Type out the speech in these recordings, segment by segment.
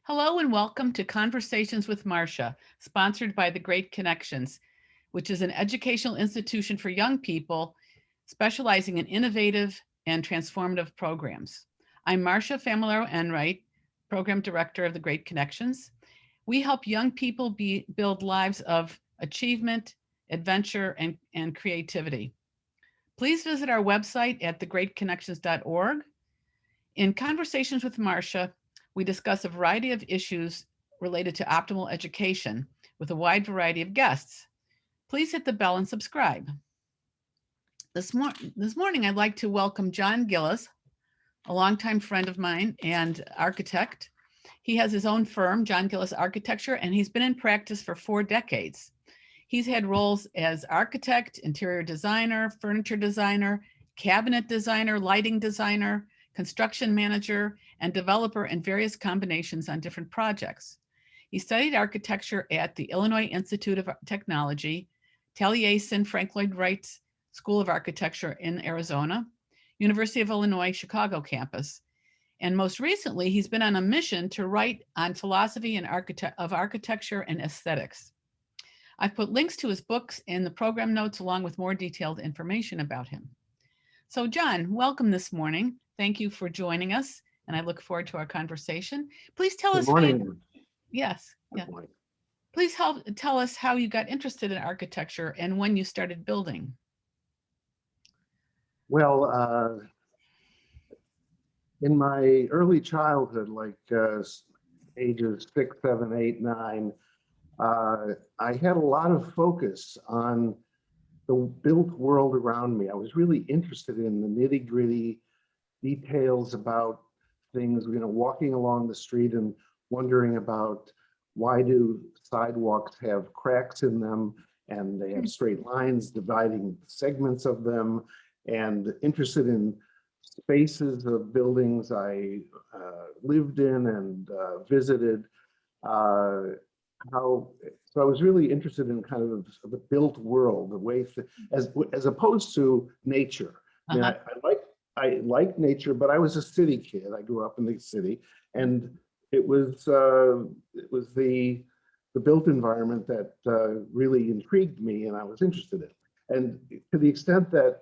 Hello and welcome to Conversations with Marsha, sponsored by the Great Connections, which is an educational institution for young people specializing in innovative and transformative programs. I'm Marsha Wright, Program Director of the Great Connections. We help young people build lives of achievement, adventure, and creativity. Please visit our website at thegreatconnections.org. In Conversations with Marsha, we discuss a variety of issues related to optimal education with a wide variety of guests. Please hit the bell and subscribe. This morning, I'd like to welcome John Gillis, a longtime friend of mine and architect. He has his own firm, John Gillis Architecture, and he's been in practice for 4 decades. He's had roles as architect, interior designer, furniture designer, cabinet designer, lighting designer, construction manager, and developer in various combinations on different projects. He studied architecture at the Illinois Institute of Technology, Taliesin, Frank Lloyd Wright's School of Architecture in Arizona, University of Illinois, Chicago campus. And most recently, he's been on a mission to write on philosophy and architecture and aesthetics. I've put links to his books in the program notes along with more detailed information about him. So John, welcome this morning. Thank you for joining us, and I look forward to our conversation. Please tell us. Good morning. Yes. Yeah. Please tell us how you got interested in architecture and when you started building. Well, in my early childhood, like ages 6, 7, 8, 9, I had a lot of focus on the built world around me. I was really interested in the nitty-gritty details about things, walking along the street and wondering about why do sidewalks have cracks in them and they have straight lines dividing segments of them, and interested in spaces of buildings I lived in and visited. So I was really interested in kind of the built world, the way as opposed to nature. I mean, I like nature, but I was a city kid. I grew up in the city, and it was the built environment that really intrigued me, and I was interested in. And to the extent that,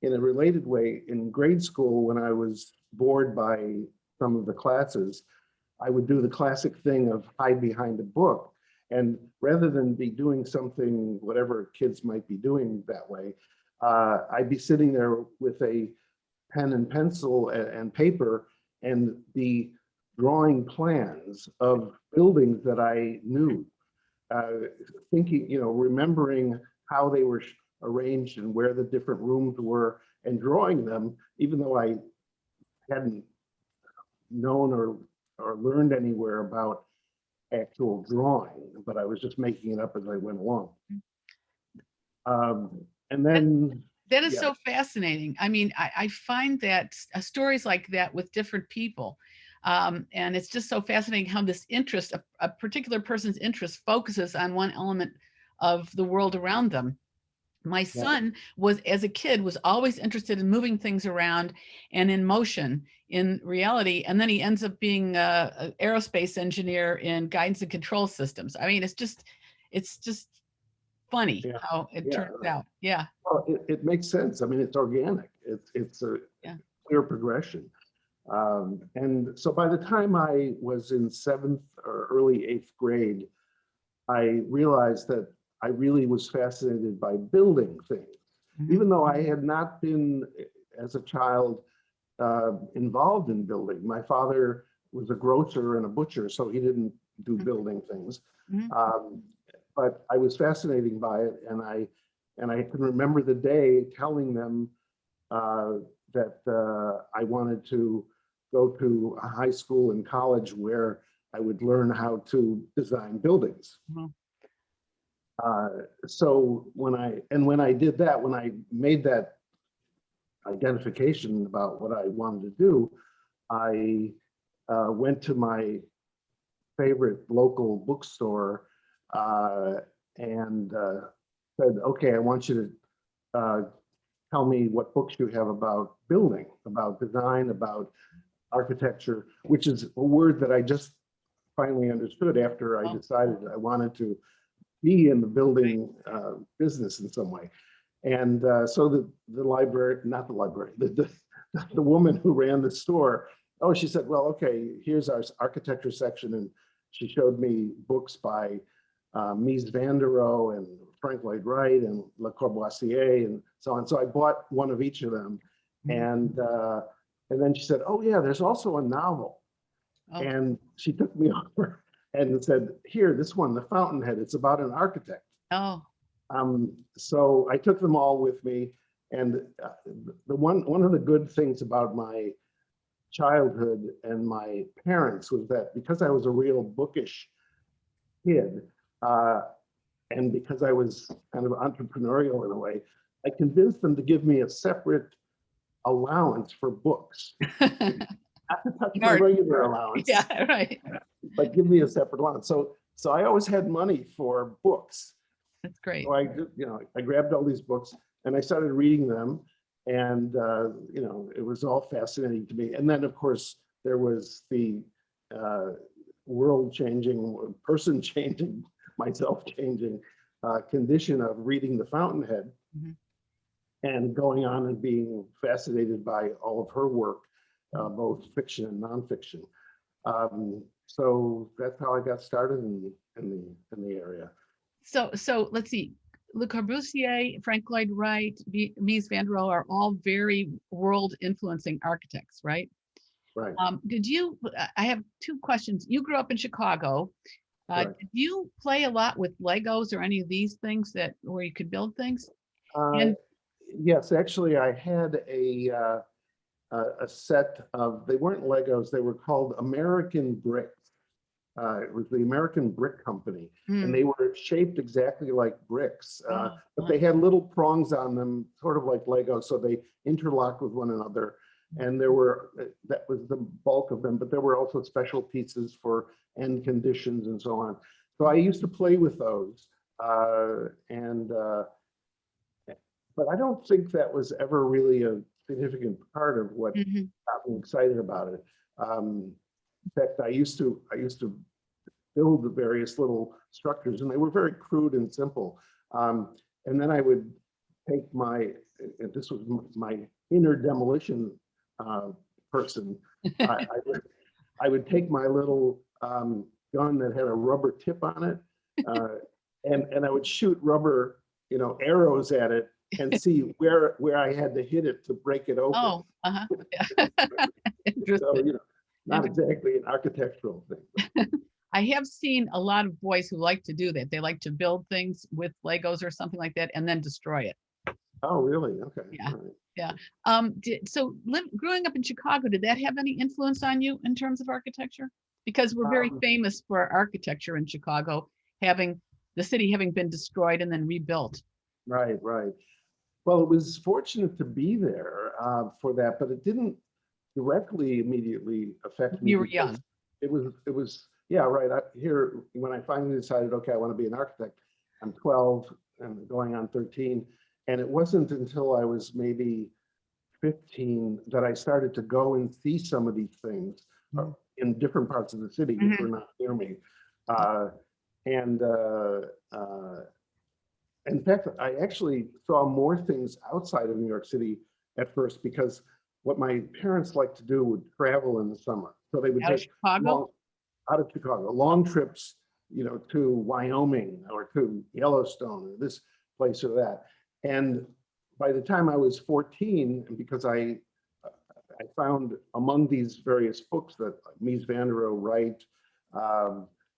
in a related way, in grade school, when I was bored by some of the classes, I would do the classic thing of hide behind a book. And rather than be doing something, whatever kids might be doing that way, I'd be sitting there with a pen and pencil and paper and be drawing plans of buildings that I knew, thinking, remembering how they were arranged and where the different rooms were, and drawing them, even though I hadn't known or learned anywhere about actual drawing, but I was just making it up as I went along. And then that is so fascinating. I mean, I find that stories like that with different people, and it's just so fascinating how this interest, a particular person's interest, focuses on one element of the world around them. My son was, as a kid, was always interested in moving things around and in motion in reality. And then he ends up being an aerospace engineer in guidance and control systems. I mean, it's just funny how it turns out. Yeah. Well, it makes sense. I mean, it's organic. It's a clear progression. And so by the time I was in 7th or early 8th grade, I realized that I really was fascinated by building things, even though I had not been, as a child, involved in building. My father was a grocer and a butcher, so he didn't do building things. But I was fascinated by it, and I can remember the day telling them that I wanted to go to a high school and college where I would learn how to design buildings. So when I did that, when I made that identification about what I wanted to do, I went to my favorite local bookstore and said, okay, I want you to tell me what books you have about building, about design, about architecture, which is a word that I just finally understood after I Oh. decided I wanted to be in the building business in some way. And so the library, not the library, the woman who ran the store, oh, she said, well, okay, here's our architecture section. And she showed me books by Mies van der Rohe and Frank Lloyd Wright and Le Corbusier and so on. So I bought one of each of them. And then she said, oh yeah, there's also a novel. Oh. And she took me over and said, here, this one, The Fountainhead, it's about an architect. Oh. So I took them all with me. And the one of the good things about my childhood and my parents was that because I was a real bookish kid, and because I was kind of entrepreneurial in a way, I convinced them to give me a separate allowance for books. Not to touch my regular allowance. Yeah, right. But give me a separate allowance. So I always had money for books. That's great. So I grabbed all these books and I started reading them, and it was all fascinating to me. And then of course there was the world-changing, person-changing, myself-changing condition of reading The Fountainhead and going on and being fascinated by all of her work, both fiction and nonfiction. So that's how I got started in the area. So let's see. Le Corbusier, Frank Lloyd Wright, Mies van der Rohe are all very world-influencing architects, right? Right. I have two questions. You grew up in Chicago. Did you play a lot with Legos or any of these things where you could build things? Yes, actually, I had a set of, they weren't Legos, they were called American bricks. It was the American Brick Company, and they were shaped exactly like bricks, but they had little prongs on them, sort of like Legos, so they interlocked with one another. And that was the bulk of them, but there were also special pieces for end conditions and so on. So I used to play with those, but I don't think that was ever really a significant part of what got me excited about it. In fact, I used to build the various little structures, and they were very crude and simple. And then I would take this was my inner demolition person. I would take my little gun that had a rubber tip on it, and I would shoot rubber, arrows at it and see where I had to hit it to break it open. Oh, So, not exactly an architectural thing. I have seen a lot of boys who like to do that. They like to build things with Legos or something like that and then destroy it. Oh, really? Okay. Yeah. Right. Yeah. So growing up in Chicago, did that have any influence on you in terms of architecture? Because we're very famous for our architecture in Chicago, the city having been destroyed and then rebuilt. Right. Well, it was fortunate to be there for that, but it didn't directly immediately affect me. You were young. It was yeah, right. When I finally decided, okay, I want to be an architect, I'm 12 and going on 13. And it wasn't until I was maybe 15 that I started to go and see some of these things in different parts of the city, which were not near me. In fact, I actually saw more things outside of New York City at first, because what my parents liked to do would travel in the summer. So they would take out of Chicago, long trips, to Wyoming or to Yellowstone or this place or that. And by the time I was 14, and because I found among these various books that Mies van der Rohe, Wright,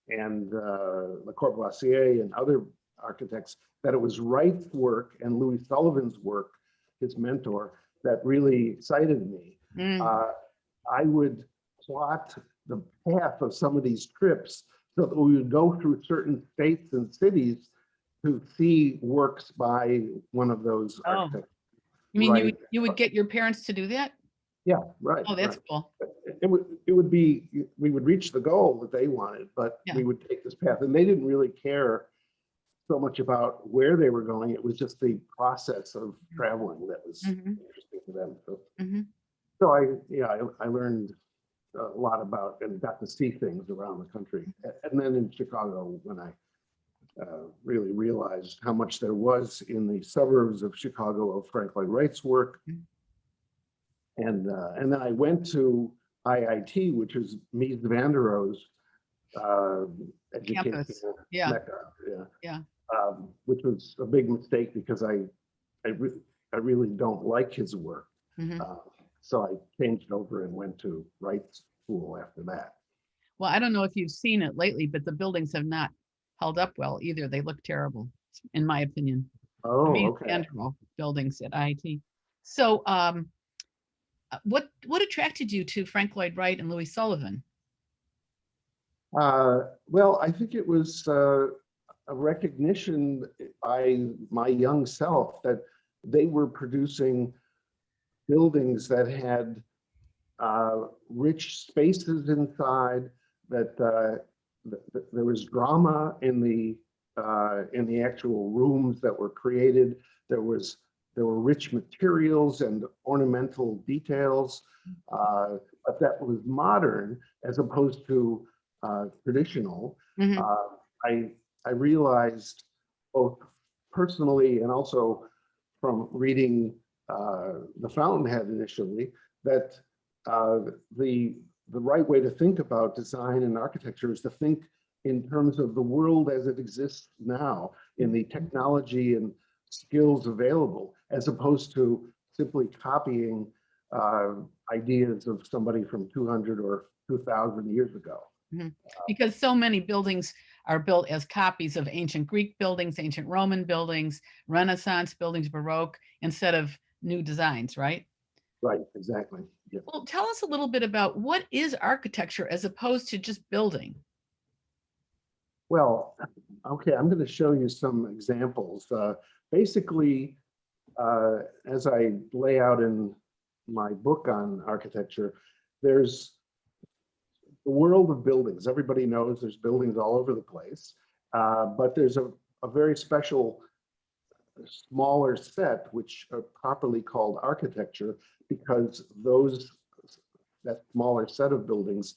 and Le Corbusier and other architects, that it was Wright's work and Louis Sullivan's work, his mentor, that really excited me. I would plot the path of some of these trips so that we would go through certain states and cities to see works by one of those architects. You mean you would get your parents to do that? Yeah, right. Oh, that's cool. It would be, we would reach the goal that they wanted, but we would take this path, and they didn't really care so much about where they were going. It was just the process of traveling that was interesting to them. So I learned a lot about and got to see things around the country. And then in Chicago, when I really realized how much there was in the suburbs of Chicago of Frank Lloyd Wright's work. And then I went to IIT, which is Mies van der Rohe's education Campus. Yeah. mecca, Yeah. which was a big mistake because I really don't like his work. So I changed over and went to Wright School after that. Well, I don't know if you've seen it lately, but the buildings have not held up well either. They look terrible, in my opinion. Oh, Mies okay. van der Rohe buildings at IIT. So what attracted you to Frank Lloyd Wright and Louis Sullivan? Well, I think it was a recognition by my young self that they were producing buildings that had rich spaces inside, that there was drama in the actual rooms that were created. There were rich materials and ornamental details, but that was modern as opposed to traditional. I realized both personally and also from reading The Fountainhead initially that the right way to think about design and architecture is to think in terms of the world as it exists now, in the technology and skills available, as opposed to simply copying ideas of somebody from 200 or 2,000 years ago. Because so many buildings are built as copies of ancient Greek buildings, ancient Roman buildings, Renaissance buildings, Baroque, instead of new designs, right? Right, exactly. Yeah. Well, tell us a little bit about what is architecture as opposed to just building. Well, okay, I'm going to show you some examples. Basically, as I lay out in my book on architecture, there's the world of buildings. Everybody knows there's buildings all over the place, but there's a very special smaller set, which are properly called architecture, because that smaller set of buildings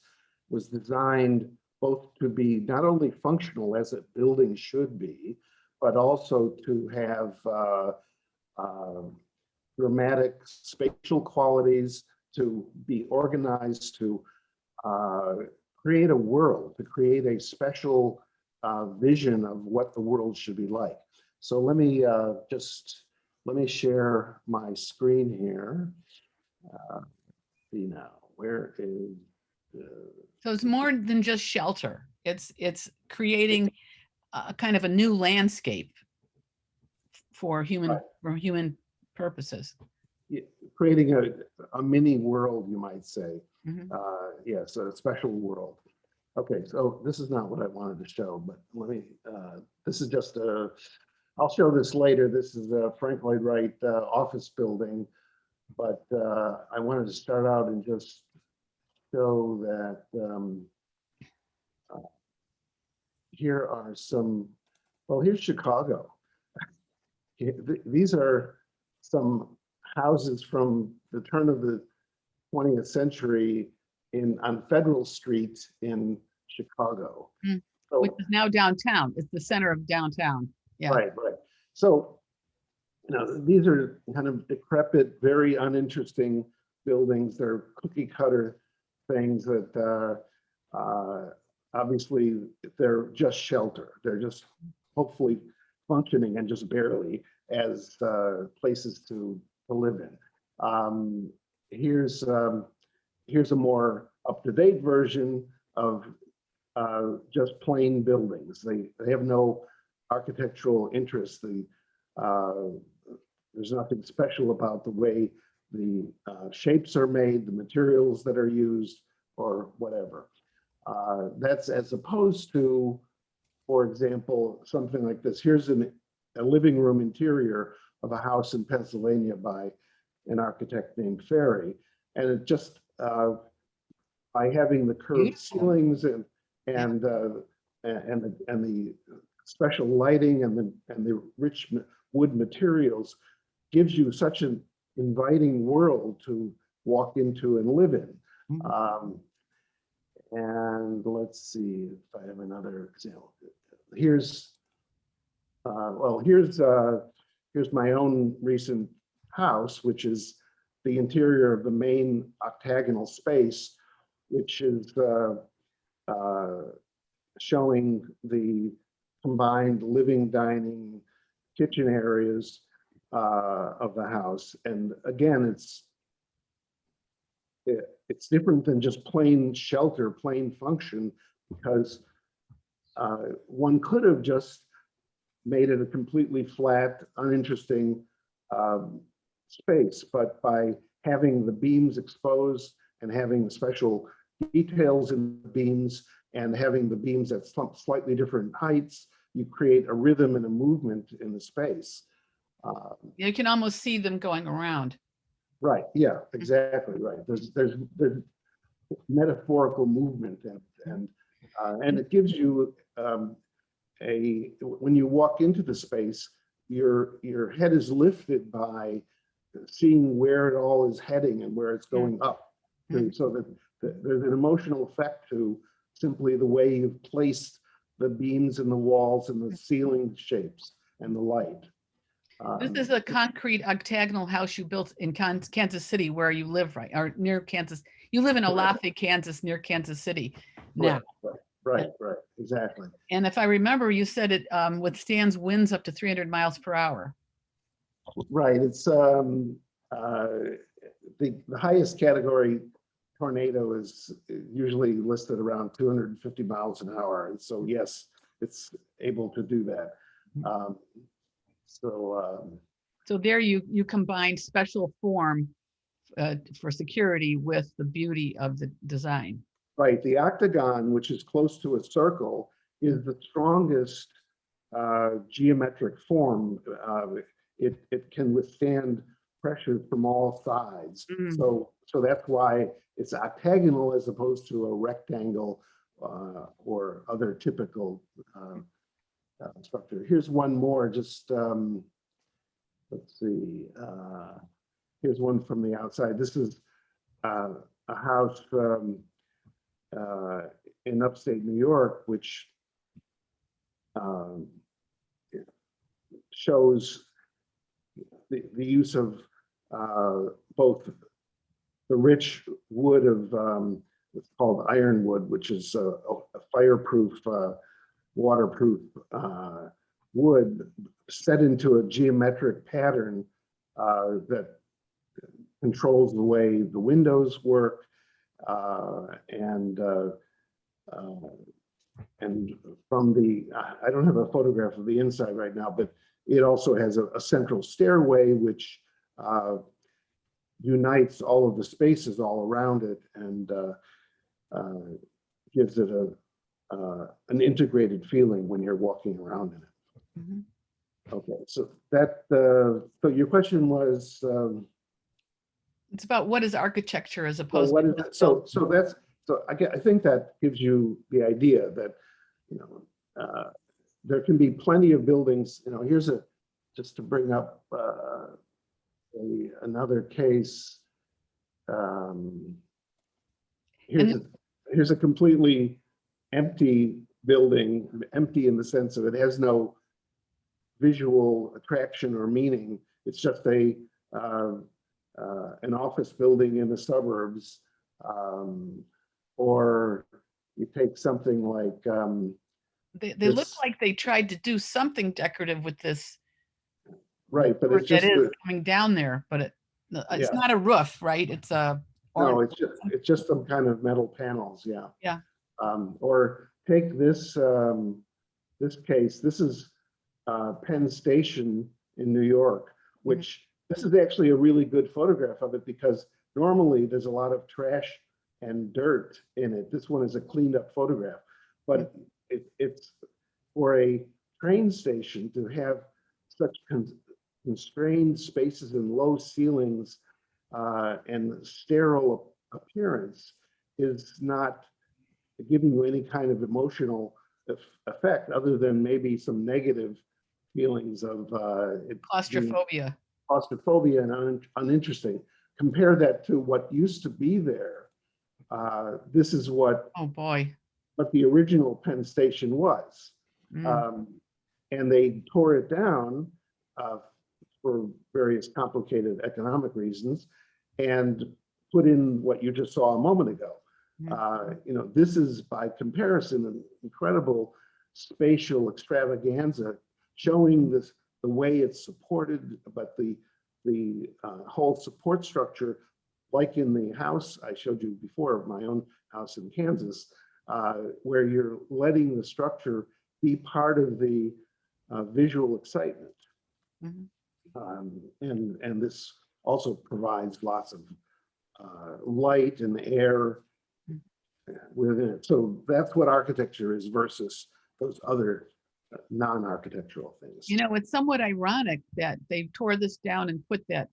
was designed both to be not only functional as a building should be, but also to have dramatic spatial qualities, to be organized, to create a world, to create a special vision of what the world should be like. So let me share my screen here. See now, where is so it's more than just shelter. It's creating a kind of a new landscape for human purposes. Creating a mini world, you might say. Yes, a special world. Okay, so this is not what I wanted to show, but let me, this is just I'll show this later. This is a Frank Lloyd Wright office building, but I wanted to start out and just show that here are some, well, here's Chicago. These are some houses from the turn of the 20th century on Federal Street in Chicago. So, which is now downtown. It's the center of downtown. Yeah. Right. So, these are kind of decrepit, very uninteresting buildings. They're cookie cutter things that obviously they're just shelter. They're just hopefully functioning and just barely as places to live in. Here's a more up-to-date version of just plain buildings. They have no architectural interest. There's nothing special about the way the shapes are made, the materials that are used, or whatever. That's as opposed to, for example, something like this. Here's a living room interior of a house in Pennsylvania by an architect named Ferry, and it just by having the curved ceilings and the special lighting and the rich wood materials gives you such an inviting world to walk into and live in. And let's see if I have another example. Here's, here's my own recent house, which is the interior of the main octagonal space, which is showing the combined living, dining, kitchen areas of the house. And again, it's different than just plain shelter, plain function, because one could have just made it a completely flat, uninteresting space, but by having the beams exposed and having special details in the beams and having the beams at slightly different heights, you create a rhythm and a movement in the space. You can almost see them going around. Right, yeah, exactly right. There's metaphorical movement, and it gives you when you walk into the space, your head is lifted by seeing where it all is heading and where it's going up. So that there's an emotional effect to simply the way you've placed the beams and the walls and the ceiling shapes and the light. This is a concrete octagonal house you built in Kansas City, where you live, right? Or near Kansas. You live in Olathe, Kansas, near Kansas City now. Right, exactly. And if I remember, you said it withstands winds up to 300 miles per hour. Right, it's the highest category tornado is usually listed around 250 miles an hour. And so, yes, it's able to do that. So there you combine special form for security with the beauty of the design. Right, the octagon, which is close to a circle, is the strongest geometric form. It can withstand pressure from all sides. So that's why it's octagonal as opposed to a rectangle or other typical structure. Here's one more, just let's see. Here's one from the outside. This is a house in upstate New York, which shows the use of both the rich wood of what's called ironwood, which is a fireproof, waterproof wood set into a geometric pattern that controls the way the windows work, and from the, I don't have a photograph of the inside right now, but it also has a central stairway which unites all of the spaces all around it and gives it an integrated feeling when you're walking around in it. Okay, so that so your question was it's about what is architecture as opposed to I think that gives you the idea that, you know, there can be plenty of buildings. You know, here's just to bring up another case. Here's a completely empty building, empty in the sense of it has no visual attraction or meaning. It's just an office building in the suburbs, or you take something like they look like they tried to do something decorative with this, right? But it's just coming down there, but it's not a roof, right? It's a no, it's just some kind of metal panels, yeah. Or take this this case. This is Penn Station in New York, which this is actually a really good photograph of it because normally there's a lot of trash and dirt in it. This one is a cleaned up photograph, but it's for a train station to have such constrained spaces and low ceilings and sterile appearance is not giving you any kind of emotional effect other than maybe some negative feelings of claustrophobia and uninteresting. Compare that to what used to be there This is Oh, boy. what the original Penn Station was. Mm, And they tore it down for various complicated economic reasons and put in what you just saw a moment ago. mm, This is by comparison an incredible spatial extravaganza showing this the way it's supported, but the whole support structure, like in the house I showed you before, my own house in Kansas, where you're letting the structure be part of the visual excitement. mhm. And this also provides lots of light and air within it. So that's what architecture is versus those other non-architectural things. It's somewhat ironic that they tore this down and put that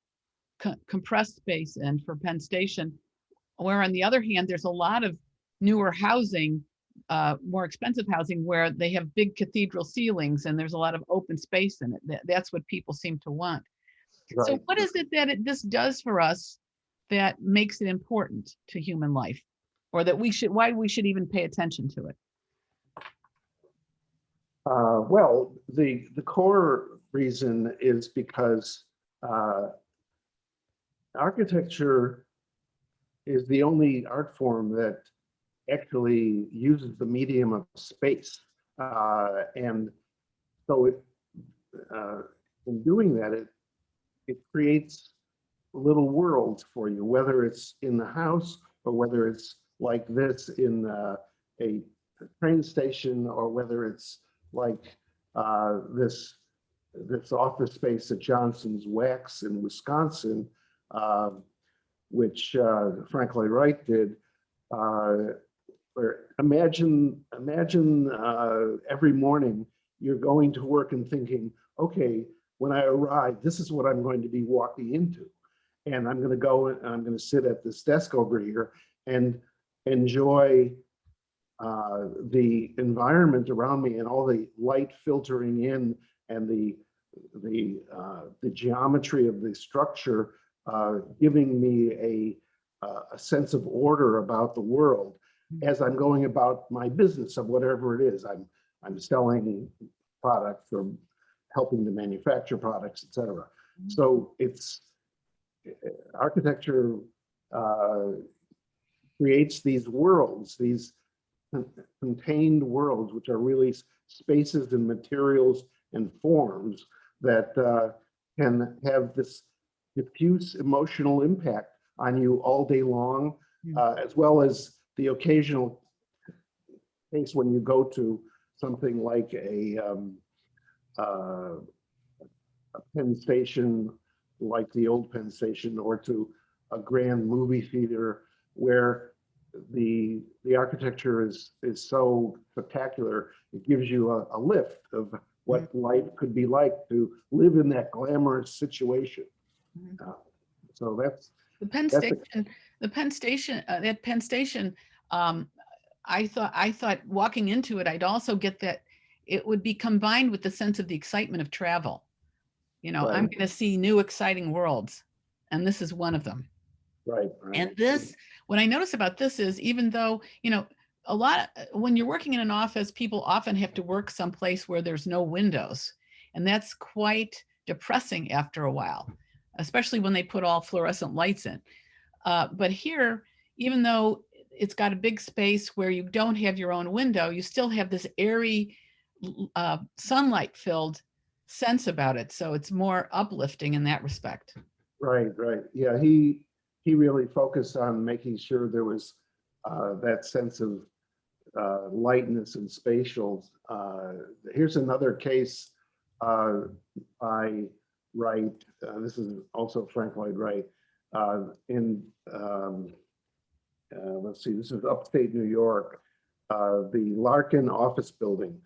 compressed space in for Penn Station, where on the other hand, there's a lot of newer housing, more expensive housing, where they have big cathedral ceilings and there's a lot of open space in it. That's what people seem to want. So Right. what is it that this does for us that makes it important to human life, or that why we should even pay attention to it? Well, the core reason is because architecture is the only art form that actually uses the medium of space. And so in doing that, it creates little worlds for you, whether it's in the house or whether it's like this in a train station, or whether it's like this office space at Johnson's Wax in Wisconsin, which Frank Lloyd Wright did. Where imagine every morning you're going to work and thinking, okay, when I arrive, this is what I'm going to be walking into. And I'm going to go and I'm going to sit at this desk over here and enjoy the environment around me and all the light filtering in and the geometry of the structure giving me a sense of order about the world as I'm going about my business of whatever it is. I'm selling products or helping to manufacture products, etc. So it's architecture creates these worlds, these contained worlds, which are really spaces and materials and forms that can have this diffuse emotional impact on you all day long, as well as the occasional case when you go to something like a Penn Station, like the old Penn Station, or to a grand movie theater where the architecture is so spectacular, it gives you a lift of what life could be like to live in that glamorous situation. So that's the Penn Station. At Penn Station, I thought walking into it, I'd also get that it would be combined with the sense of the excitement of travel. right. I'm going to see new exciting worlds, and this is one of them. Right. And this, what I notice about this is, even though, a lot when you're working in an office, people often have to work someplace where there's no windows. And that's quite depressing after a while, especially when they put all fluorescent lights in. But here, even though it's got a big space where you don't have your own window, you still have this airy, sunlight filled sense about it. So it's more uplifting in that respect. Right. Yeah, he really focused on making sure there was that sense of lightness and spatial. Here's another case by Wright. This is also Frank Lloyd Wright in let's see, this is upstate New York, the Larkin office building,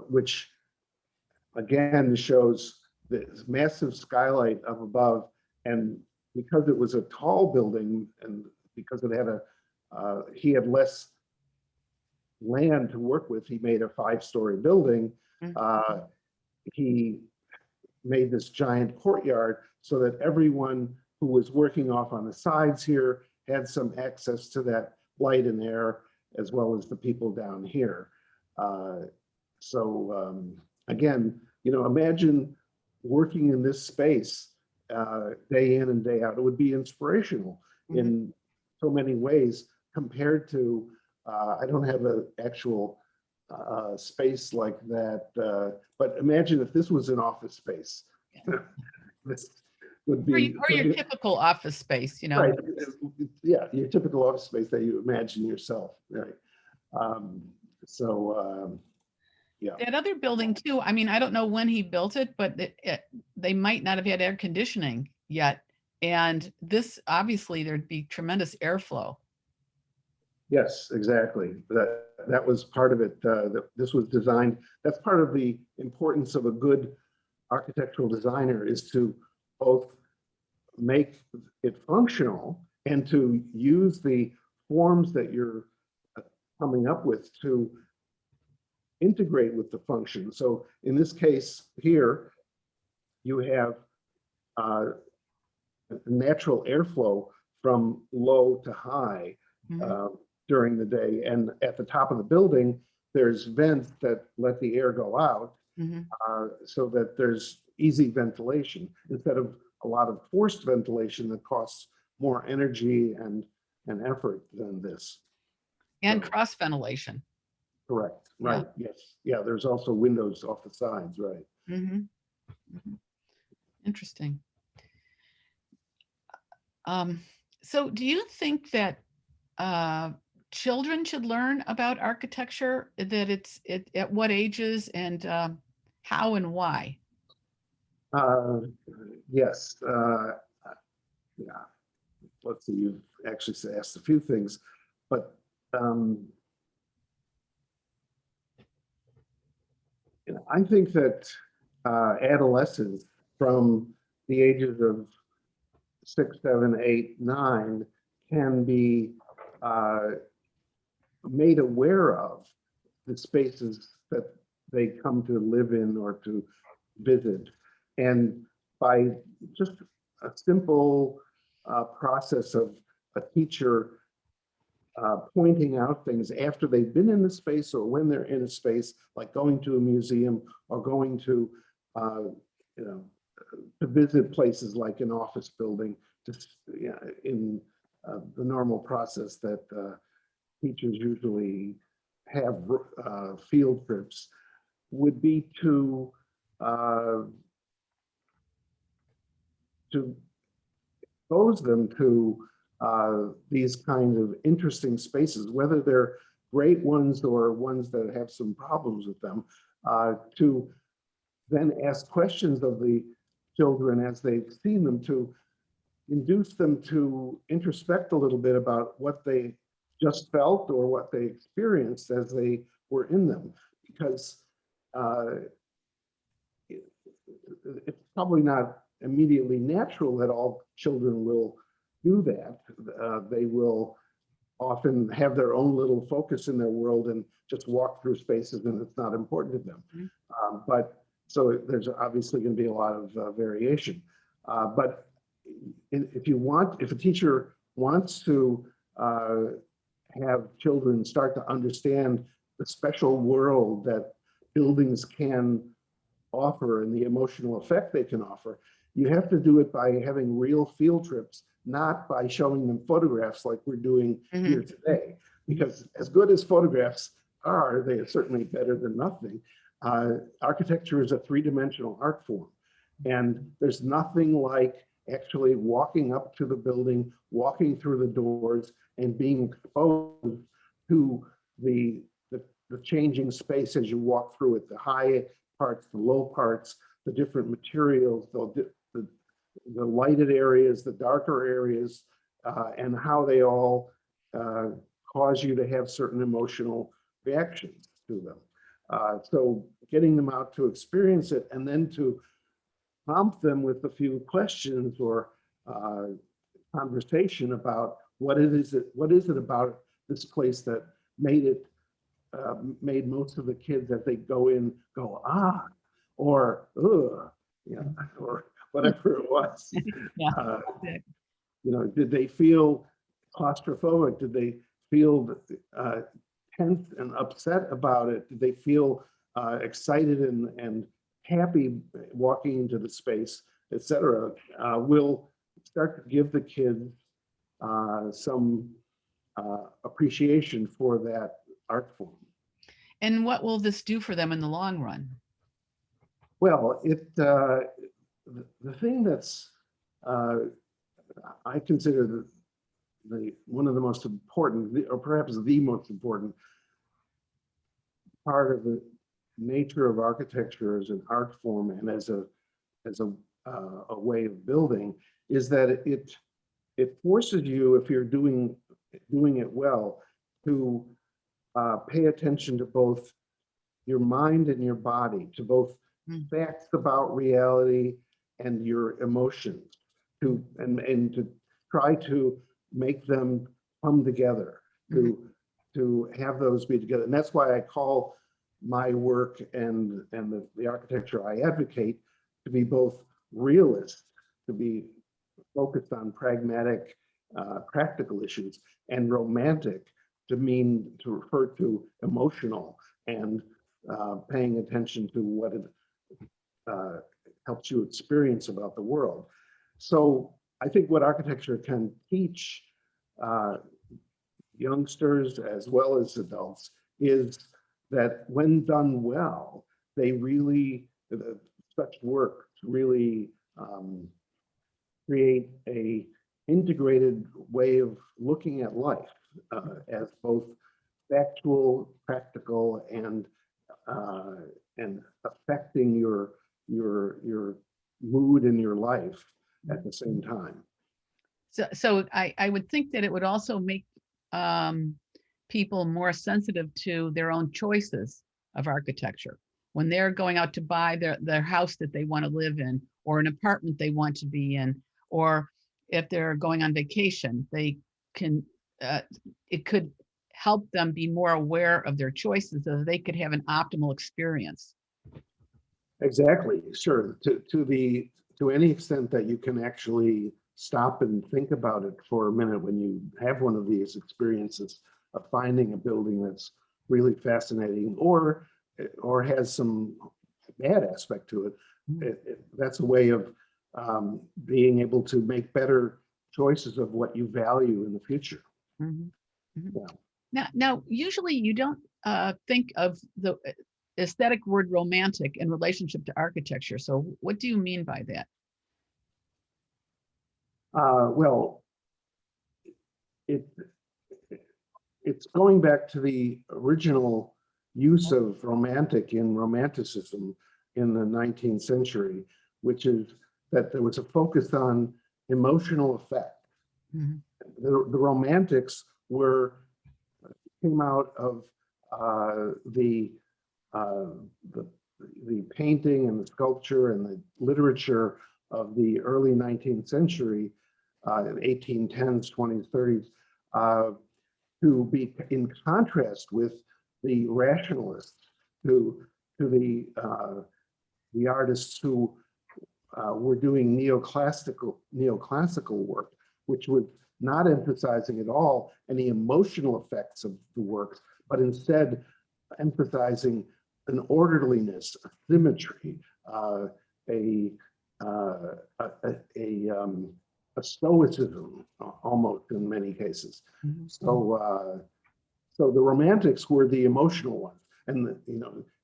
which again shows this massive skylight up above. And because it was a tall building and because it had he had less land to work with, he made a 5-story building. He made this giant courtyard so that everyone who was working off on the sides here had some access to that light and air, as well as the people down here. Again, imagine working in this space day in and day out. It would be inspirational in so many ways compared to, I don't have an actual space like that, but imagine if this was an office space. This would be or your typical office space, right. Yeah, your typical office space that you imagine yourself, right? Yeah. That other building too, I mean, I don't know when he built it, but they might not have had air conditioning yet. And this, obviously, there'd be tremendous airflow. Yes, exactly. That was part of it. This was designed. That's part of the importance of a good architectural designer, is to both make it functional and to use the forms that you're coming up with to integrate with the function. So in this case here, you have natural airflow from low to high during the day. And at the top of the building, there's vents that let the air go out so that there's easy ventilation instead of a lot of forced ventilation that costs more energy and effort than this. And cross ventilation. Correct. Right. Yeah. Yes. Yeah. There's also windows off the sides. Right. Interesting. So do you think that children should learn about architecture, that it's at what ages, and how and why? Yes. Yeah. Let's see, you've actually asked a few things, but I think that adolescents from the ages of 6, 7, 8, 9 can be made aware of the spaces that they come to live in or to visit. And by just a simple process of a teacher pointing out things after they've been in the space or when they're in a space, like going to a museum or going to, to visit places like an office building, just in the normal process that teachers usually have field trips, would be to expose them to these kinds of interesting spaces, whether they're great ones or ones that have some problems with them, to then ask questions of the children as they've seen them, to induce them to introspect a little bit about what they just felt or what they experienced as they were in them, because it's probably not immediately natural that all children will do that. They will often have their own little focus in their world and just walk through spaces, and it's not important to them. But so there's obviously going to be a lot of variation. But if a teacher wants to have children start to understand the special world that buildings can offer and the emotional effect they can offer, you have to do it by having real field trips, not by showing them photographs like we're doing here today. Because as good as photographs are, they are certainly better than nothing. Architecture is a three-dimensional art form. And there's nothing like actually walking up to the building, walking through the doors, and being exposed to the changing space as you walk through it, the high parts, the low parts, the different materials, the lighted areas, the darker areas, and how they all cause you to have certain emotional reactions to them. So getting them out to experience it, and then to prompt them with a few questions or conversation about what is it about this place that made most of the kids that they go in go, ah, or ugh, or whatever it was. Yeah. Did they feel claustrophobic? Did they feel tense and upset about it? Did they feel excited and happy walking into the space, etc.? Will start to give the kids some appreciation for that art form. And what will this do for them in the long run? Well, the thing that's I consider the one of the most important, or perhaps the most important part of the nature of architecture as an art form and as a way of building, is that it forces you, if you're doing it well, to pay attention to both your mind and your body, to both facts about reality and your emotions, and to try to make them come together, to have those be together. And that's why I call my work and the architecture I advocate to be both realist, to be focused on pragmatic, practical issues, and romantic, to refer to emotional and paying attention to what it helps you experience about the world. So I think what architecture can teach youngsters as well as adults is that when done well, they really, such work really create a integrated way of looking at life as both factual, practical, and affecting your mood in your life at the same time. So I would think that it would also make people more sensitive to their own choices of architecture. When they're going out to buy their house that they want to live in, or an apartment they want to be in, or if they're going on vacation, they can, it could help them be more aware of their choices so that they could have an optimal experience. Exactly, sure. To any extent that you can actually stop and think about it for a minute when you have one of these experiences of finding a building that's really fascinating or has some bad aspect to it, that's a way of being able to make better choices of what you value in the future. Yeah. Now, usually you don't think of the aesthetic word romantic in relationship to architecture. So what do you mean by that? Well, it's going back to the original use of romantic in Romanticism in the 19th century, which is that there was a focus on emotional effect. The Romantics came out of the painting and the sculpture and the literature of the early 19th century, 1810s, 20s, 30s, to be in contrast with the rationalists, to the artists who were doing neoclassical work, which was not emphasizing at all any emotional effects of the works, but instead emphasizing an orderliness, a symmetry, a stoicism, almost in many cases. So the Romantics were the emotional ones, and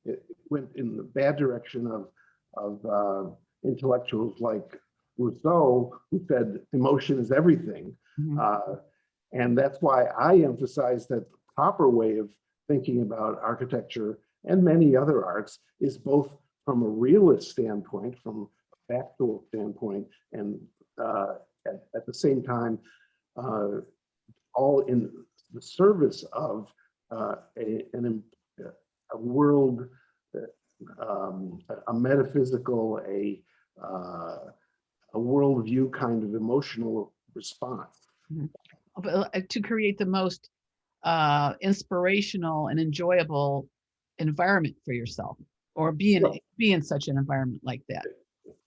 it went in the bad direction of intellectuals like Rousseau, who said emotion is everything. And that's why I emphasize that the proper way of thinking about architecture and many other arts is both from a realist standpoint, from a factual standpoint, and at the same time, all in the service of a world, a metaphysical, a worldview kind of emotional response. To create the most inspirational and enjoyable environment for yourself, or be in such an environment like that.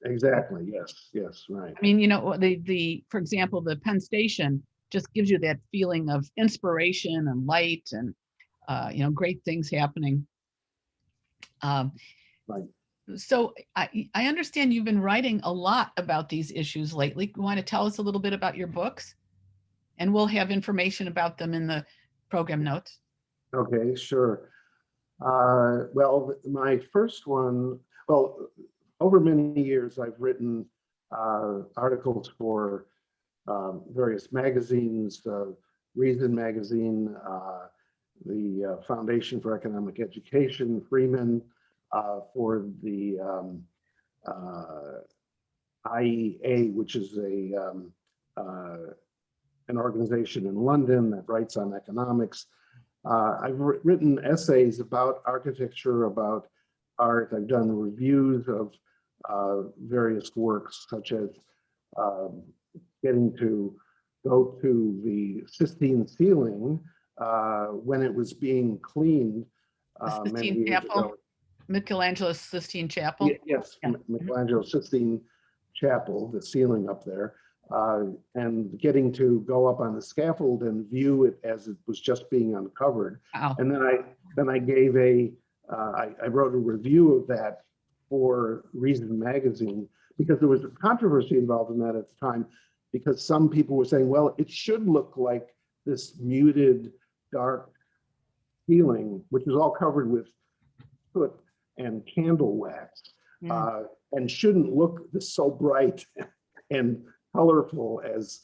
Exactly. Yes. Right. I mean, for example, the Penn Station just gives you that feeling of inspiration and light and, great things happening. Right. So I understand you've been writing a lot about these issues lately. You want to tell us a little bit about your books? And we'll have information about them in the program notes. Okay, sure. Well, my first one, well, over many years, I've written articles for various magazines, Reason Magazine, the Foundation for Economic Education, Freeman, for the IEA, which is an organization in London that writes on economics. I've written essays about architecture, about art. I've done reviews of various works, such as getting to go to the Sistine ceiling when it was being cleaned many Sistine years Chapel, ago. Michelangelo's Sistine Chapel. Yes, Yeah. Michelangelo's Sistine Chapel, the ceiling up there, and getting to go up on the scaffold and view it as it was just being uncovered. Wow. And then I gave I wrote a review of that for Reason Magazine, because there was a controversy involved in that at the time, because some people were saying, well, it should look like this muted, dark ceiling, which is all covered with soot and candle wax, and shouldn't look so bright and colorful as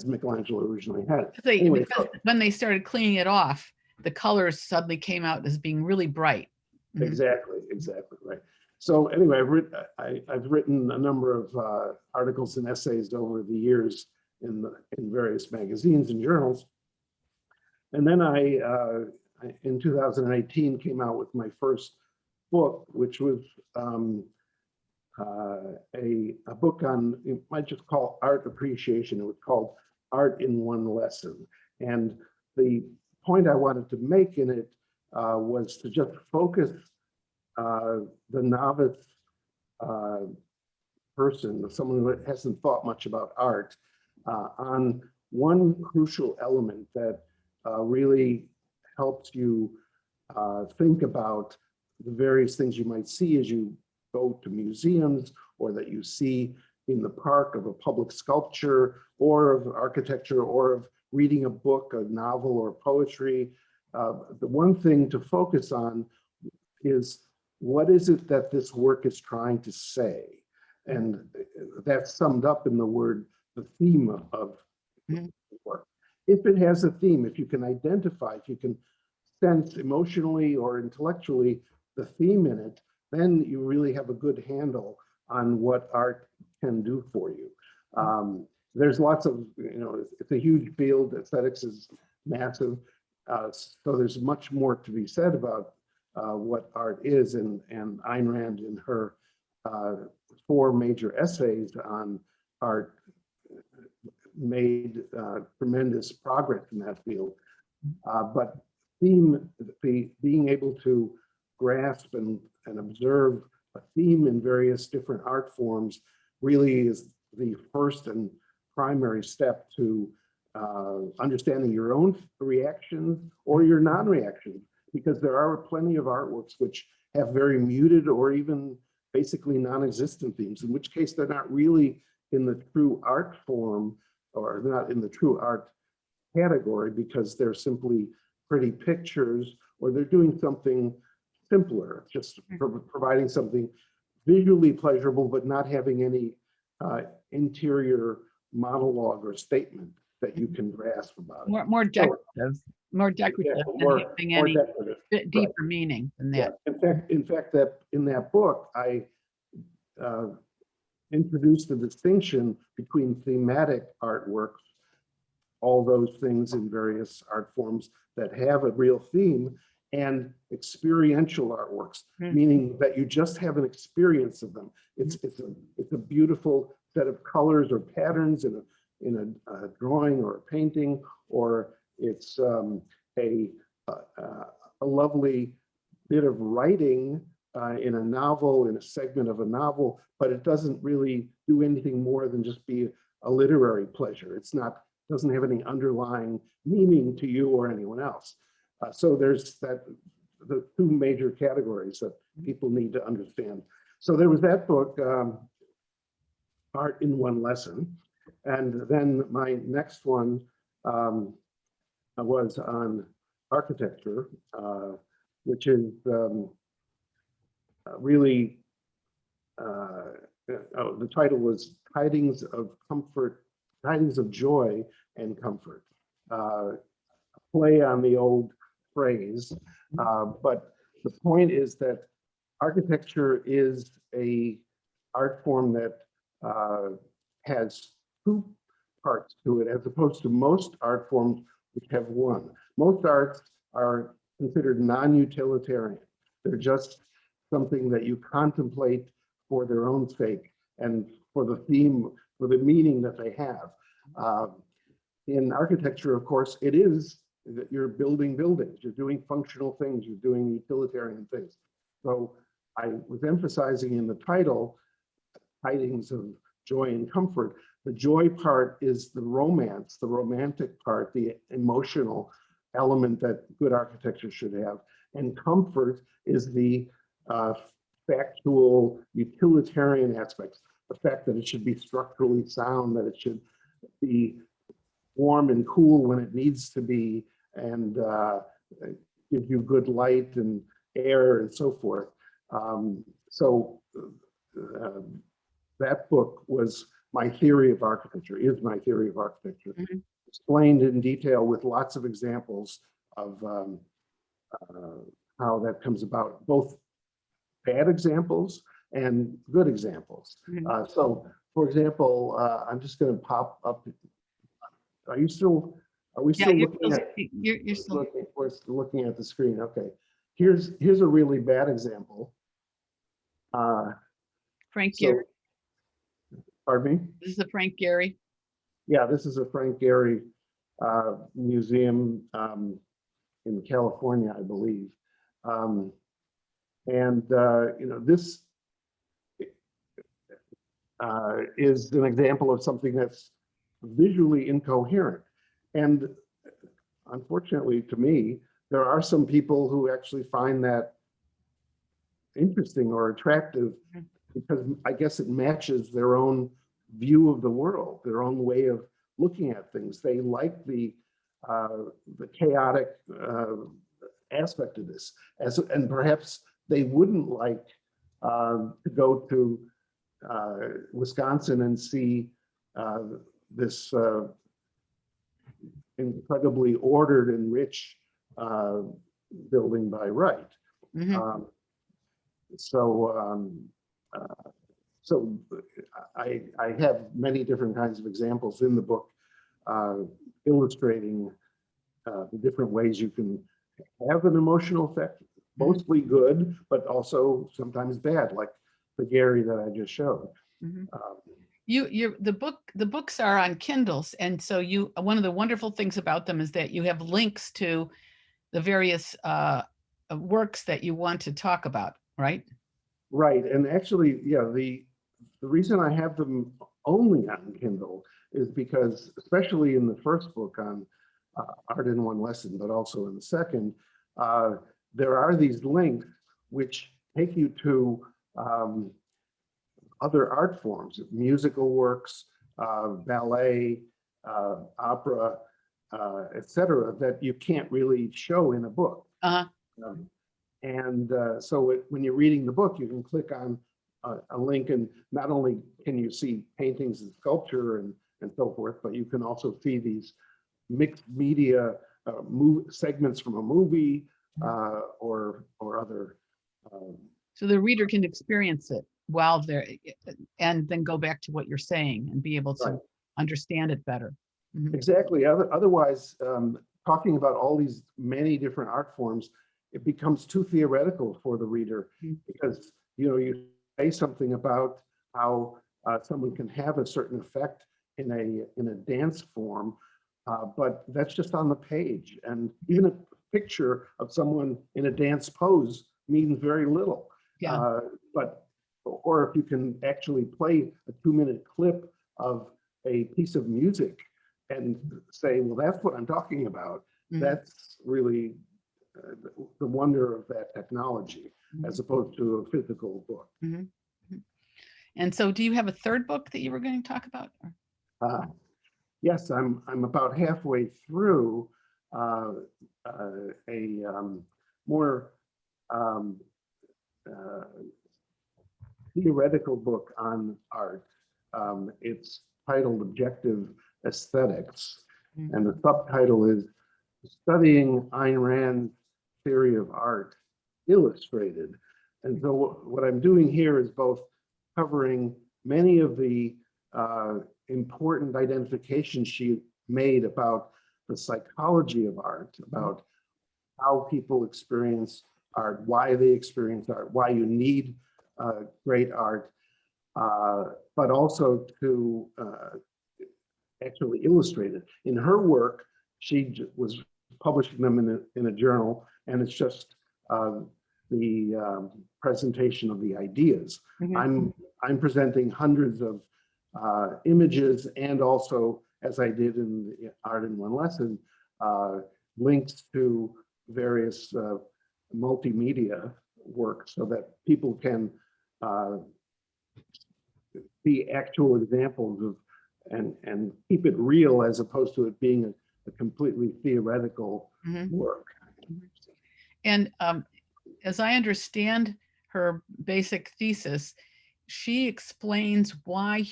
Michelangelo originally had. Anyway, because when they started cleaning it off, the colors suddenly came out as being really bright. Exactly, right. So anyway, I've written a number of articles and essays over the years in various magazines and journals, and then I in 2018 came out with my first book, which was a book on, you might just call art appreciation. It was called Art in One Lesson. And the point I wanted to make in it was to just focus the novice person, someone who hasn't thought much about art, on one crucial element that really helps you think about the various things you might see as you go to museums, or that you see in the park, of a public sculpture, or of architecture, or of reading a book, a novel, or poetry. The one thing to focus on is, what is it that this work is trying to say? And that's summed up in the word, the theme of the work. If it has a theme, if you can identify, if you can sense emotionally or intellectually the theme in it, then you really have a good handle on what art can do for you. There's lots of, it's a huge field. Aesthetics is massive. So there's much more to be said about what art is. And Ayn Rand, in her 4 major essays on art, made tremendous progress in that field. But being able to grasp and observe a theme in various different art forms really is the first and primary step to understanding your own reactions or your non-reactions, because there are plenty of artworks which have very muted or even basically non-existent themes, in which case they're not really in the true art form, or not in the true art category, because they're simply pretty pictures, or they're doing something simpler, just providing something visually pleasurable, but not having any interior monologue or statement that you can grasp about it. More decorative, more decorative than having any decorative. deeper meaning than that. Yeah. In fact, that in that book, I introduced the distinction between thematic artworks, all those things in various art forms that have a real theme, and experiential artworks, meaning that you just have an experience of them. It's a beautiful set of colors or patterns in a drawing or a painting, or it's a lovely bit of writing in a novel, in a segment of a novel, but it doesn't really do anything more than just be a literary pleasure. It's not doesn't have any underlying meaning to you or anyone else. So there's the two major categories that people need to understand. So there was that book, Art in One Lesson. And then my next one was on architecture, which is really, the title was Tidings of Comfort, Tidings of Joy and Comfort. Play on the old phrase, but the point is that architecture is a art form that has two parts to it, as opposed to most art forms which have one. Most arts are considered non-utilitarian. They're just something that you contemplate for their own sake and for the theme, for the meaning that they have. In architecture, of course, it is that you're building buildings, you're doing functional things, you're doing utilitarian things. So I was emphasizing in the title, Tidings of Joy and Comfort. The joy part is the romance, the romantic part, the emotional element that good architecture should have. And comfort is the factual, utilitarian aspects. The fact that it should be structurally sound, that it should be warm and cool when it needs to be, and give you good light and air and so forth. That book was my theory of architecture, is my theory of architecture, explained in detail with lots of examples of how that comes about, both bad examples and good examples. So, for example, I'm just going to pop up. Are we still looking at? You're still We're looking at the screen. Okay. Here's a really bad example. Frank Gehry. Pardon me? This is a Frank Gehry. Yeah, this is a Frank Gehry museum in California, I believe. You know, this is an example of something that's visually incoherent. And unfortunately to me, there are some people who actually find that interesting or attractive because I guess it matches their own view of the world, their own way of looking at things. They like the chaotic aspect of this, and perhaps they wouldn't like to go to Wisconsin and see this incredibly ordered and rich building by Wright. So I have many different kinds of examples in the book illustrating the different ways you can have an emotional effect, mostly good, but also sometimes bad, like the Gehry that I just showed. The books are on Kindles, and so one of the wonderful things about them is that you have links to the various works that you want to talk about, right? Right, and actually, yeah, the reason I have them only on Kindle is because, especially in the first book on Art in One Lesson, but also in the second, there are these links which take you to other art forms, musical works, ballet, opera, etc., that you can't really show in a book. So when you're reading the book, you can click on a link, and not only can you see paintings and sculpture and so forth, but you can also see these mixed media segments from a movie or other. So the reader can experience it while they're, and then go back to what you're saying and be able to understand it better. Exactly. Otherwise, talking about all these many different art forms, it becomes too theoretical for the reader, because you say something about how someone can have a certain effect in a dance form, but that's just on the page, and even a picture of someone in a dance pose means very little. Or if you can actually play a 2-minute clip of a piece of music and say, well, that's what I'm talking about. Mhm. That's really the wonder of that technology, Mhm. as opposed to a physical book. Mhm. Mhm. And so do you have a third book that you were going to talk about? Yes, I'm about halfway through a more um, uh, theoretical book on art. It's titled Objective Aesthetics, Mhm. and the subtitle is Studying Ayn Rand's Theory of Art Illustrated. And so what I'm doing here is both covering many of the important identifications she made about the psychology of art, about how people experience art, why they experience art, why you need great art, but also to actually illustrate it. In her work, she was publishing them in a journal, and it's just the presentation of the ideas. Mhm. I'm presenting hundreds of images, and also, as I did in the Art in One Lesson, links to various multimedia work so that people can see actual examples of and keep it real, as opposed to it being a completely theoretical Mhm. work. Mhm. And as I understand her basic thesis, she explains why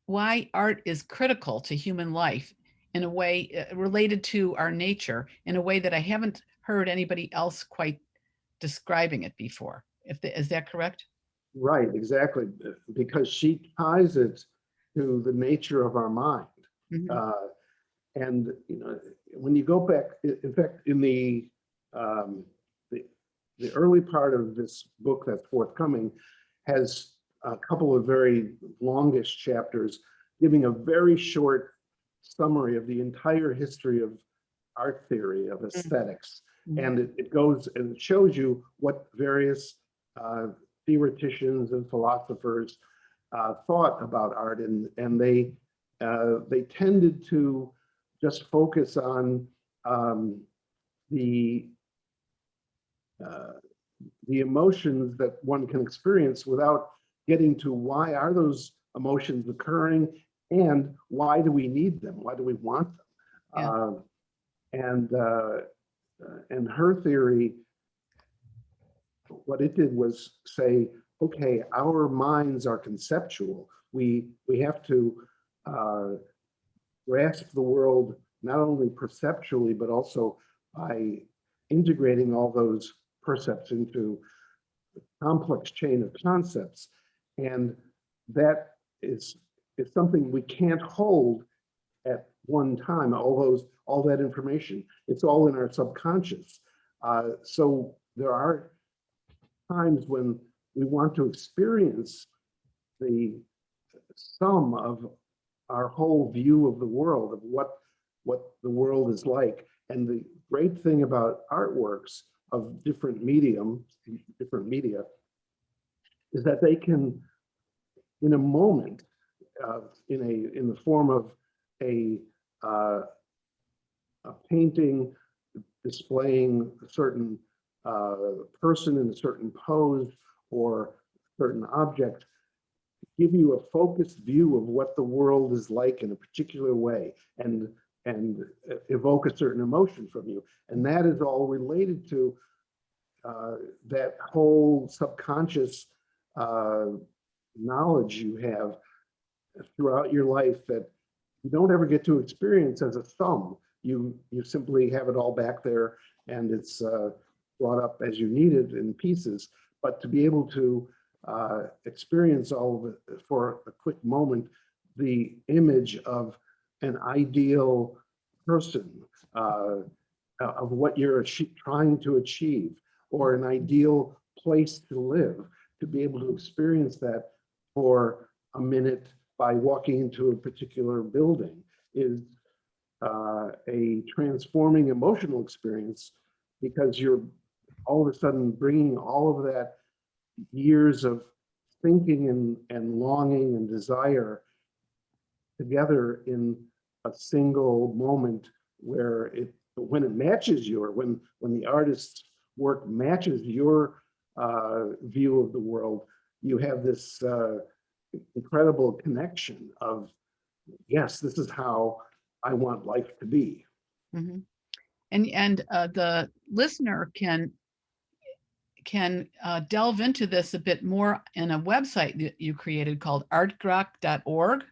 why art is critical to human life in a way related to our nature, in a way that I haven't heard anybody else quite describing it before. Is that correct? Right, exactly, because she ties it to the nature of our mind. Mhm. Uh, and when you go back, in fact, in um, the the early part of this book that's forthcoming has a couple of very longish chapters giving a very short summary of the entire history of art theory, of aesthetics. Mhm. And it goes and it shows you what various uh, theoreticians and philosophers thought about art, and they tended to just focus on um, the uh, the emotions that one can experience without getting to why are those emotions occurring, and why do we need them? Why do we want them? Yeah. Uh, and her theory, what it did was say, okay, our minds are conceptual. We have to uh, grasp the world not only perceptually, but also by integrating all those percepts into a complex chain of concepts. And that is something we can't hold at one time, all that information. It's all in our subconscious. So there are times when we want to experience the sum of our whole view of the world, of what the world is like. And the great thing about artworks of different media, is that they can, in a moment, in the form of a uh, a painting displaying a certain person in a certain pose or certain object, give you a focused view of what the world is like in a particular way, and evoke a certain emotion from you. And that is all related to that whole subconscious uh, knowledge you have throughout your life that you don't ever get to experience as a thumb. You simply have it all back there, and it's brought up as you need it in pieces. But to be able to experience all of it for a quick moment, the image of an ideal person, of what you're trying to achieve, or an ideal place to live, to be able to experience that for a minute by walking into a particular building is a transforming emotional experience, because you're all of a sudden bringing all of that years of thinking and longing and desire together in a single moment where when it matches when the artist's work matches your view of the world, you have this incredible connection of, yes, this is how I want life to be. Mm-hmm. And the listener can delve into this a bit more in a website that you created called artgrock.org,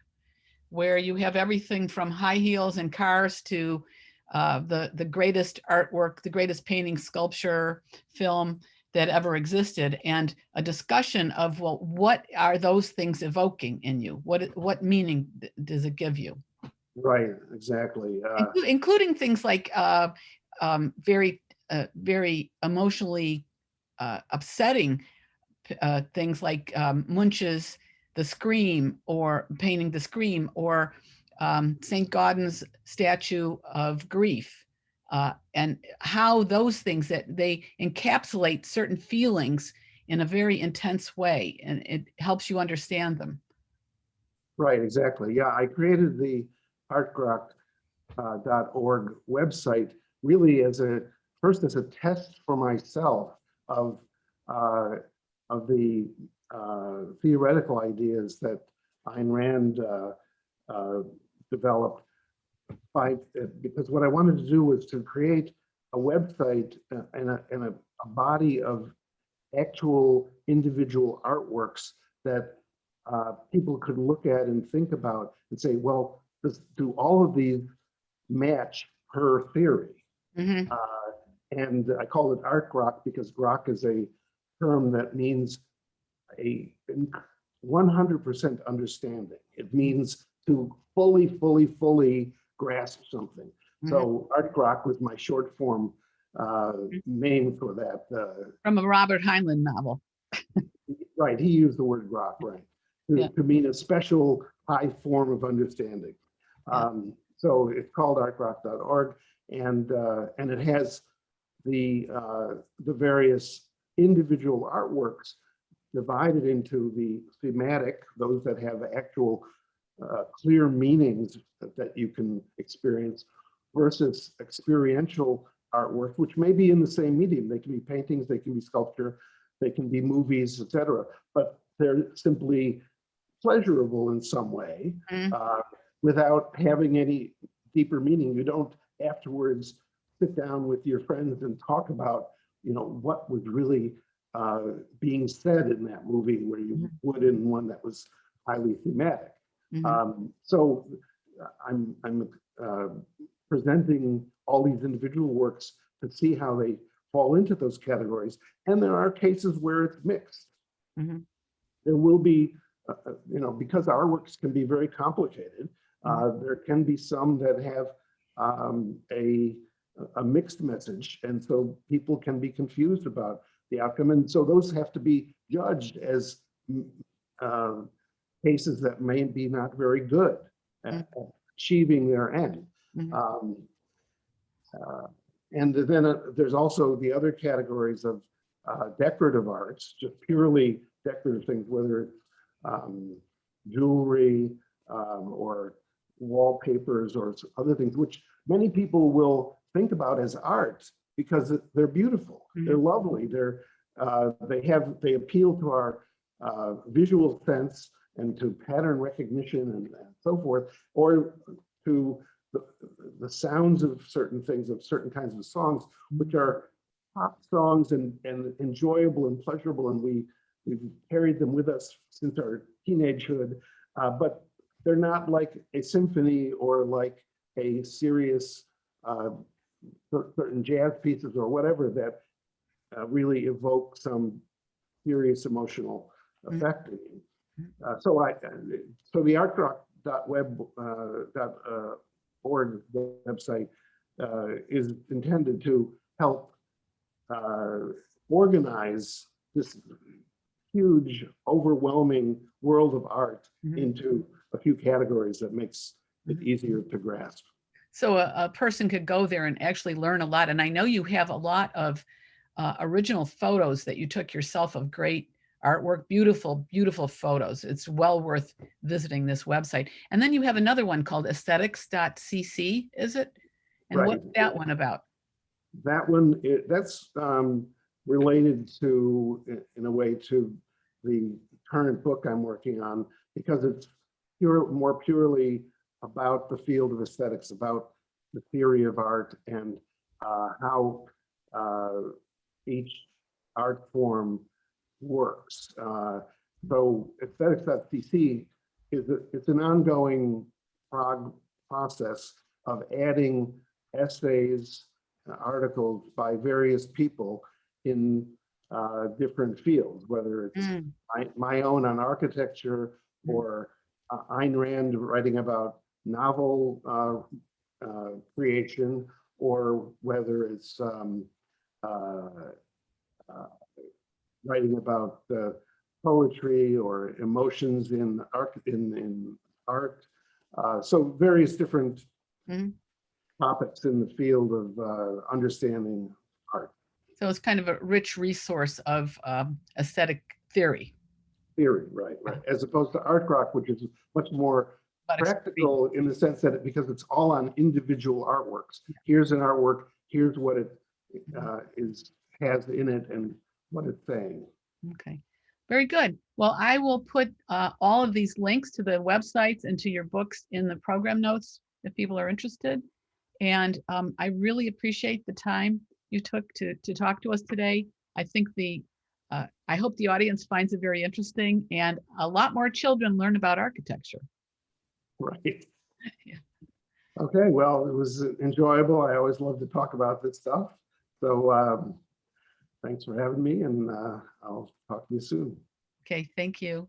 where you have everything from high heels and cars to the greatest artwork, the greatest painting, sculpture, film that ever existed, and a discussion of, well, what are those things evoking in you? What meaning does it give you? Right, exactly. Including things like very emotionally upsetting things like Munch's The Scream, or painting The Scream, or St. Gaudens's statue of grief, and how those things that they encapsulate certain feelings in a very intense way, and it helps you understand them. Right, exactly. Yeah, I created the ArtGrock.org website really as a test for myself of the theoretical ideas that Ayn Rand developed. Because what I wanted to do was to create a website and a body of actual individual artworks that people could look at and think about and say, well, do all of these match her theory? Mm-hmm. And I call it ArtGrock because grok is a term that means a 100% understanding. It means to fully grasp something. Mm-hmm. So ArtGrock was my short form name for that. From a Robert Heinlein novel. Right, he used the word grok, right, to mean a special high form of understanding. Yeah. So it's called artgrock.org, and it has the various individual artworks divided into the thematic, those that have actual clear meanings that you can experience, versus experiential artwork, which may be in the same medium. They can be paintings, they can be sculpture, they can be movies, etc. But they're simply pleasurable in some way, without having any deeper meaning. You don't afterwards sit down with your friends and talk about, what was really being said in that movie, where you would in one that was highly thematic. So I'm presenting all these individual works to see how they fall into those categories. And there are cases where it's mixed. There will be, because our works can be very complicated, there can be some that have a mixed message. And so people can be confused about the outcome. And so those have to be judged as cases that may be not very good at achieving their end. And then there's also the other categories of decorative arts, just purely decorative things, whether it's jewelry or wallpapers or other things, which many people will think about as art because they're beautiful, they're lovely, they appeal to our visual sense and to pattern recognition and so forth, or to the sounds of certain things, of certain kinds of songs, which are pop songs and enjoyable and pleasurable, and we've carried them with us since our teenagehood, but they're not like a symphony or like a serious certain jazz pieces or whatever that really evoke some serious emotional effect in you. So the artgrock.org website is intended to help organize this huge, overwhelming world of art into a few categories that makes it easier to grasp. So a person could go there and actually learn a lot. And I know you have a lot of original photos that you took yourself of great artwork, beautiful, beautiful photos. It's well worth visiting this website. And then you have another one called aesthetics.cc, is it? And Right. what's that one about? That one, that's related to, in a way, to the current book I'm working on, because it's more purely about the field of aesthetics, about the theory of art, and how each art form works. So aesthetics.cc it's an ongoing process of adding essays, articles by various people in different fields, whether it's my own on architecture, or Ayn Rand writing about novel creation, or whether it's writing about poetry or emotions in art. So various different topics in the field of understanding art. So it's kind of a rich resource of aesthetic theory. Right. As opposed to ArtGrock, which is much more practical in the sense that because it's all on individual artworks. Here's an artwork, here's what it has in it and what it's saying. Okay, very good. Well, I will put all of these links to the websites and to your books in the program notes if people are interested. And I really appreciate the time you took to talk to us today. I think I hope the audience finds it very interesting, and a lot more children learn about architecture. Right. Yeah. Okay, well, it was enjoyable. I always love to talk about this stuff. So thanks for having me, and I'll talk to you soon. Okay, thank you.